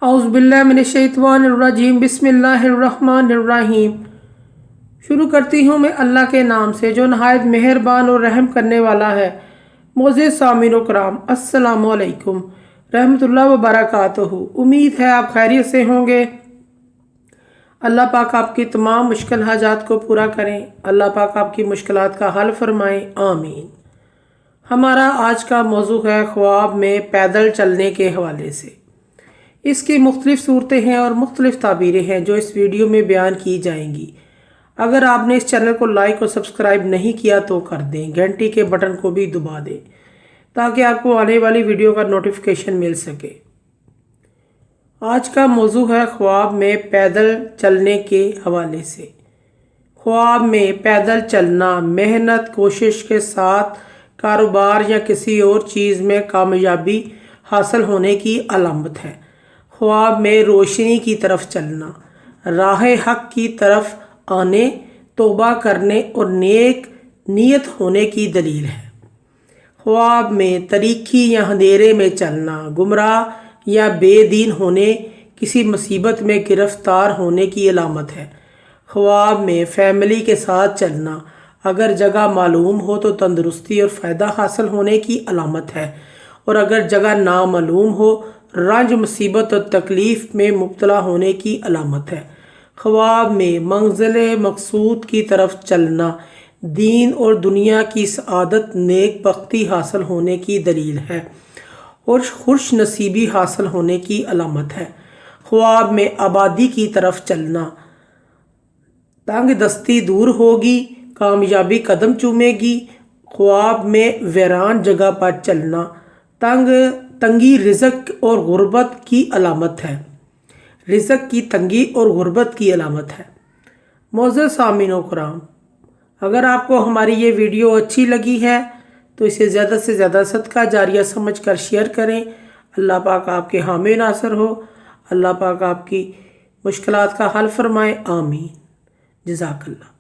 औज़ुबिल्लाहिमिनश्शैतानिर्रजीम बिस्मिल्लाहिर्रहमानिर्रहीम। शुरू करती हूँ मैं अल्लाह के नाम से जो नहायत मेहरबान और रहम करने वाला है। मोअज़्ज़िज़ सामीन व कराम, अस्सलामु अलैकुम रहमतुल्लाहि व बरकातुहू। उम्मीद है आप खैरियत से होंगे। अल्लाह पाक आपकी तमाम मुश्किल हाजात को पूरा करें। अल्लाह पाक आपकी मुश्किलात का हल फरमाएँ, आमीन। हमारा आज का मौजू है ख्वाब में पैदल चलने के हवाले से। इसकी मुख्तलिफ़ सूरतें हैं और मुख्तलिफ़ ताबीरें हैं जो इस वीडियो में बयान की जाएंगी। अगर आपने इस चैनल को लाइक और सब्सक्राइब नहीं किया तो कर दें, घंटी के बटन को भी दबा दें ताकि आपको आने वाली वीडियो का नोटिफिकेशन मिल सके। आज का मौजू है ख्वाब में पैदल चलने के हवाले से। ख्वाब में पैदल चलना मेहनत कोशिश के साथ कारोबार या किसी और चीज़ में कामयाबी हासिल होने की अलामत है। ख्वाब में रोशनी की तरफ चलना राह हक की तरफ आने, तौबा करने और नेक नीयत होने की दलील है। ख्वाब में तारीकी या अंधेरे में चलना गुमराह या बेदीन होने, किसी मुसीबत में गिरफ्तार होने की अलामत है। ख्वाब में फैमिली के साथ चलना अगर जगह मालूम हो तो तंदुरुस्ती और फ़ायदा हासिल होने की अलामत है, और अगर जगह नामालूम हो रंज मुसीबत और तकलीफ़ में मुब्तला होने की अलामत है। ख्वाब में मंज़िल मकसूद की तरफ चलना दीन और दुनिया की सआदत नेक बख्ती हासिल होने की दलील है और खुश नसीबी हासिल होने की अलामत है। ख्वाब में आबादी की तरफ चलना तंग दस्ती दूर होगी, कामयाबी कदम चूमेगी। ख्वाब में वीरान जगह पर चलना तंगी रिज़्क़ और गुर्बत की अलामत है। रिज़्क़ की तंगी और गुर्बत की अलामत है। मोअज़्ज़िज़ सामीन व कराम, अगर आपको हमारी ये वीडियो अच्छी लगी है तो इसे ज़्यादा से ज़्यादा सदका जारिया समझ कर शेयर करें। अल्लाह पाक आपके हामी नासर हो। अल्लाह पाक आपकी मुश्किलात का हल फरमाए, आमीन। जज़ाकल्लाह।